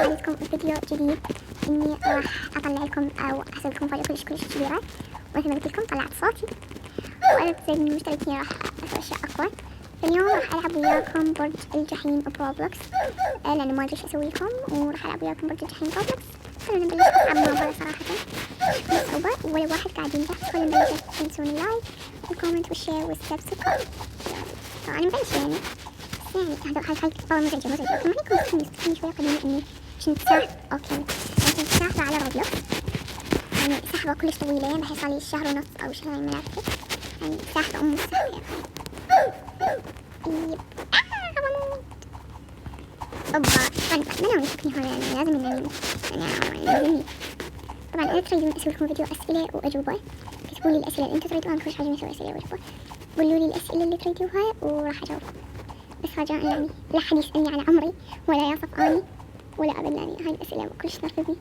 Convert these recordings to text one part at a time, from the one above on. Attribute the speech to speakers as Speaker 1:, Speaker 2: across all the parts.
Speaker 1: عليكم فيديو جديد. إني راح أطلع لكم أو أسوي لكم فيديو كلش كبيرة، ومثل ما قلت لكم طلعت صوتي وأنا زي من المشتركين راح أسوي أشياء أقوى. فاليوم راح ألعب وياكم برج الجحيم بروبلوكس، لأنه ما أدري إيش أسوي لكم، وراح ألعب وياكم برج الجحيم بروبلوكس. خلونا نبلش. أصعب موضوع صراحة صعوبة ولا واحد قاعد ينجح. خلونا نبلش. تنسون اللايك والكومنت والشير والسبسكرايب. طبعا نبلش يعني هاي طبعا مزعجة. ما عليكم تستني شوي قبل إني كنت أوكي كنت ساحبة على روبلوكس، يعني سحبة كلش طويلة، بحيث صار لي شهر ونص أو شهرين من عرفتي، يعني ساحبة السحبة. يب أوبا ما ناوي أفكني هون، يعني لازم إني يعني طبعا أنا تريدون أسوي لكم فيديو أسئلة وأجوبة. كتبوا لي الأسئلة اللي أنتوا تريدوها، أنا كلش عاجبني أسوي أسئلة وأجوبة. قولوا لي الأسئلة اللي تريدوها وراح أجاوبكم، بس رجاء يعني لا حد يسألني على عمري ولا يصف أني ولا أبد، يعني هاي الأسئلة كلش تنرفزني.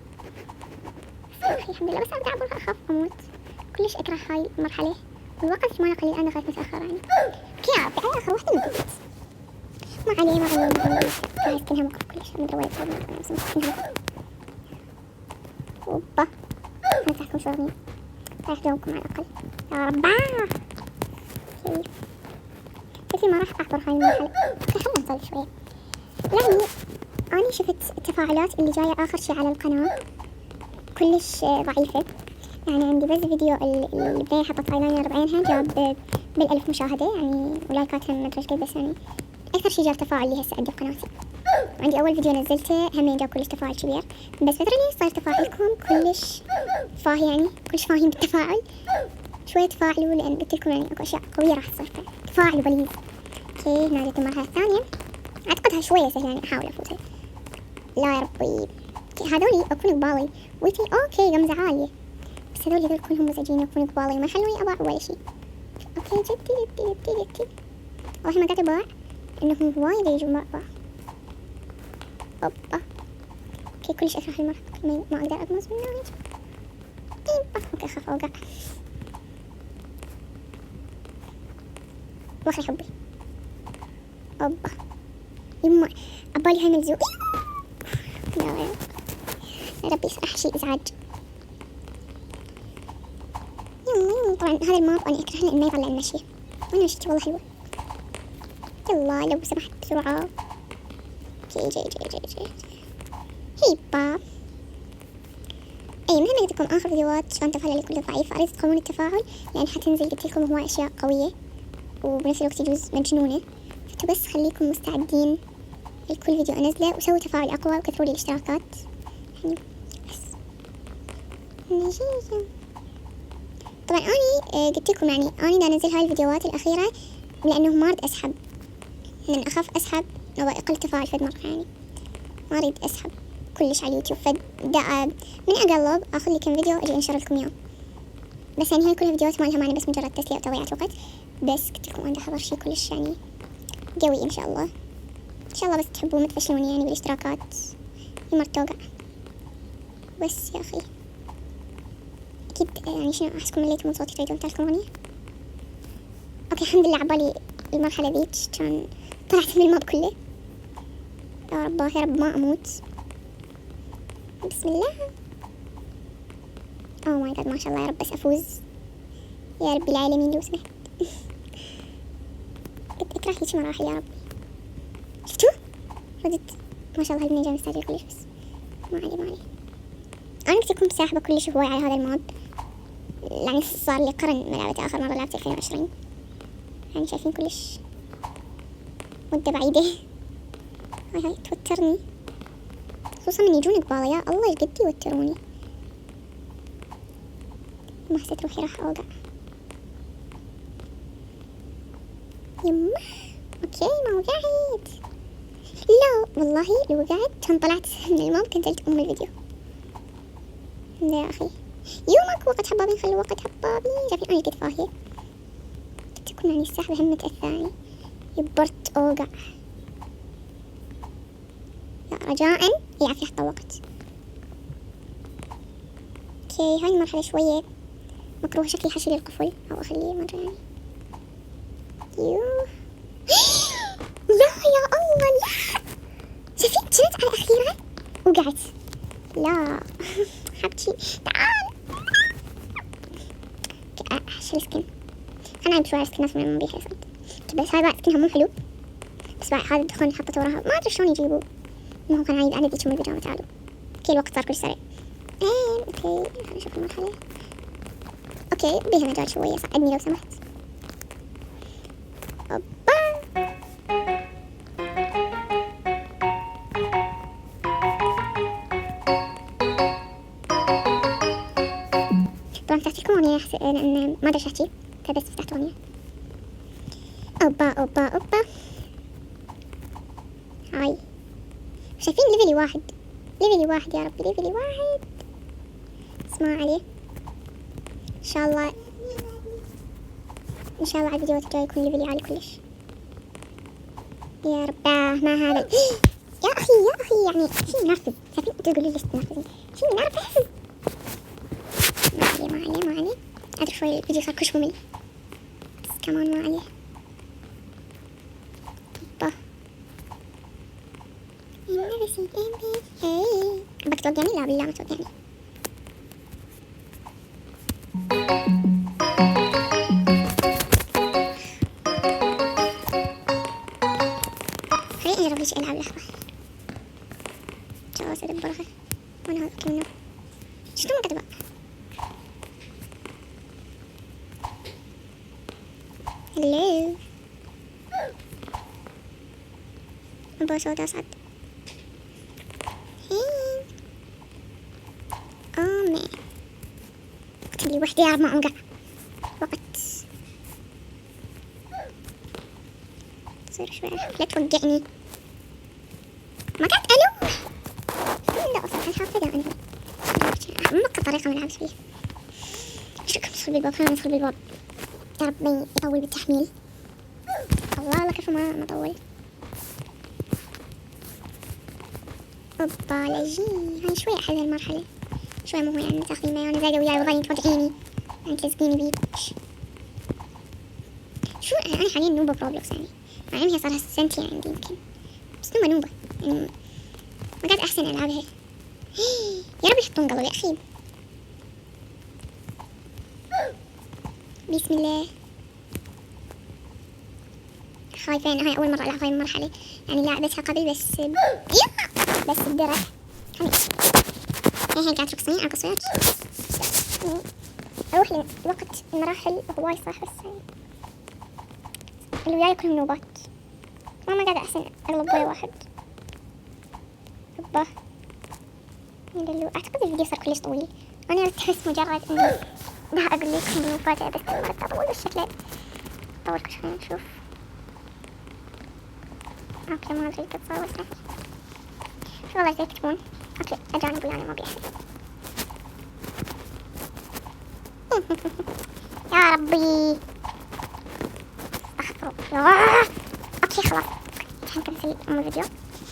Speaker 1: بس يا أخي الحمد لله، بس أرجع أبغى أخاف أموت. كلش أكره هاي المرحلة، والوقت ماله قليل، أنا دخلت متأخر يعني كياب على آخر وحدة من الوقت. ما عليه ما عليه جايز كنها مقف كلش ما أدري وين أوبا هنفتحكم شو أغنية راح أجاوبكم على الأقل يا رباه. كيف ما راح أحضر هاي المرحلة. خلنا نطلع شوية. يعني أنا شفت التفاعلات اللي جاية آخر شي على القناة كلش ضعيفة، يعني عندي بس فيديو اللي بداية حطت ايلاينر بعينها جاب بال1000 مشاهدة يعني، ولايكات هم مدري قد، بس يعني أكثر شي جاب تفاعل لي هسه عندي بقناتي. عندي أول فيديو نزلته همين جاب كلش تفاعل كبير، بس فترة لي صار تفاعلكم كلش فاهي، يعني كلش فاهين بالتفاعل. شوية تفاعلوا لأن قلت لكم يعني أكو أشياء قوية راح تصير، تفاعلوا بليز. اوكي نادت المرحلة الثانية، أعتقدها شوية سهلة يعني، أحاول أفوزها. لا يا ربي هذولي أكون قبالي ويتي أوكي غمزة عالية، بس هذولي كلهم مزعجين يكونوا قبالي وما يخلوني أضاع ولا شي. أوكي جدي أول ما قاعد أباع إنهم هواي يجوا باع. أوبا اوكي كلش أكره المرحلة، ما أقدر أقمص منها هيك. اوكي أخاف أوقع واخي حبي. أوبا يما عبالي هاي ملزوق. يا ربي أحشي إزعاج. طبعا هذا الماب أنا أكره لأنه ما يطلع المشي، وأنا مشيتي والله حلوة. يلا لو سمحت بسرعة. جي هيبا. أي مثل ما قلت لكم آخر فيديوهات شلون تفاعل كله ضعيف، أريد تقومون التفاعل لأن حتنزل قلت لكم هواي أشياء قوية وبنفس الوقت يجوز مجنونة، فتو بس خليكم مستعدين لكل فيديو أنزله، وسووا تفاعل أقوى وكثروا لي الاشتراكات يعني بس نجيجة. طبعا أني قلت لكم يعني أني دا أنزل هاي الفيديوهات الأخيرة لأنه ما أريد أسحب، لأن أخاف أسحب أو أقل تفاعل فد مرة، يعني ما أريد أسحب كلش على اليوتيوب. فد دا من أقلب أخذ لي كم فيديو أجي أنشر لكم إياه، بس يعني هاي كلها فيديوهات مالها معني بس مجرد تسلية وتضييع وقت. بس قلت لكم أنا أحضر شي كلش يعني قوي إن شاء الله. إن شاء الله بس تحبوا ما تفشلوني يعني بالاشتراكات، يمر توقع بس يا أخي. أكيد يعني شنو أحسكم مليتوا من صوتي تريدون تعرفون أغنية. أوكي الحمد لله عبالي المرحلة ذيك كان طلعت من الماب كله. يا رب يا رب ما أموت. بسم الله. أوه ماي جاد ما شاء الله، يا رب بس أفوز يا رب العالمين لو سمحت. اكره هيك مراحل يا رب. شفتوا ردت ما شاء الله هالبنية مستعجل كلش، بس ما علي أنا قلت لكم ساحبة كلش هواي على هذا الماب، يعني صار لي قرن ما لعبته، آخر مرة لعبت 2020 يعني شايفين كلش مدة بعيدة. هاي توترني خصوصا من يجون قبالي، يا الله قد يوتروني. ما حسيت روحي راح أوقع. يما اوكي ما وقعت. لا والله لو وقعت كان طلعت من الماب كنت قلت الفيديو. لا يا أخي يومك وقت حبابين، خلوا وقت حبابين. شايفين أنا قد فاهية تكون يعني السحب همة الثاني. يبرت أوقع يا رجاء يعرف يحط وقت. اوكي هاي المرحلة شوية مكروه، شكلي حشيل القفل أو أخليه مرة يعني. يوه لا يا الله لا. شايفين كنت على أخيرا وقعت شوية سكنات من بيها صوت. بس هاي بعد سكنها مو حلو، بس بعد هذا الدخان حطت وراها ما أدري شلون يجيبوا. المهم كان عيد عدد يجون البيجامة. تعالوا كل الوقت صار كل سريع. اوكي خلينا نشوف المرحلة. اوكي بيها مجال شوية، ساعدني لو سمحت. اوبا طبعا فتحت لكم أغنية لأن ما أدري أحكي، فبس فتحت أغنية. اوبا اوبا اوبا. هاي شايفين ليفلي واحد، ليفلي واحد يا ربي، ليفلي واحد. اسمعوا عليه. ان شاء الله ان شاء الله على الفيديوهات الجاية يكون ليفلي عالي كلش يا رباه. ما هذا يا اخي يا اخي، يعني شي منرفز. شايفين انتوا تقولوا ليش تنرفزين؟ شي منرفز. ما عليه ما عليه ما عليه. ادري شوي الفيديو صار كلش ممل، بس كمان ما عليه. طبا بدك توقعني؟ لا بالله ما توقعني. خليني اجرب ليش العب. لحظة جواز ادبرها وانا هذا منه. شنو ما كتبه؟ هلو ابغى صوت اصعد. مان قلت لي وحدة يا رب ما اوقع. وقت تصير شوي لا توقعني. ما كانت الوح لا اصلا الحافظة انا مك الطريقة من العبس فيها. ايش رايكم ندخل بالباب؟ خلينا ندخل بالباب يا رب ما يطول بالتحميل. الله لك ما طول. اوبا لجي هاي شوي احل المرحلة شوي. مو يعني تاخذين ماي وانا زايدة وياي وظلين توقعيني يعني تلزقيني بيش. شو انا حاليا نوبة بروبلوكس يعني، مع ان هي صار لها سنتين عندي يمكن، بس نوبة يعني ما قاعد احسن العبها. يا رب يحطون قلب يا اخي. بسم الله. خايفين هاي اول مرة العب هاي المرحلة يعني، لعبتها قبل بس بس بدرع. هي قاعد ترقصين على قصير. اروح لوقت المراحل هواي صح، بس يعني اللي وياي كلهم نوبات ما قاعد احسن اغلب ويا واحد. رباه اعتقد الفيديو صار كلش طويل. انا تحس مجرد اني ده اقول لكم مفاجأة، بس ما تطول بالشكل طول كل شوي. نشوف اوكي ما ادري تتصور بس شو والله زي تكتبون. اوكي اجانب ويانا ما بيحب. يا ربي استغفر الله. اوكي خلاص الحين كنسل الفيديو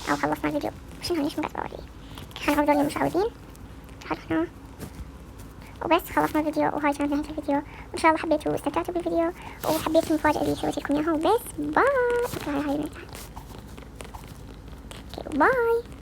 Speaker 1: او خلصنا الفيديو. شنو ليش مقاطع اوريه؟ خلينا هذول المشاهدين تعرفنا وبس. خلصنا الفيديو وهاي كانت نهاية الفيديو، وان شاء الله حبيتوا واستمتعتوا بالفيديو وحبيتوا المفاجأة اللي سويت لكم اياها وبس. باي. اوكي هاي من تحت. اوكي باي.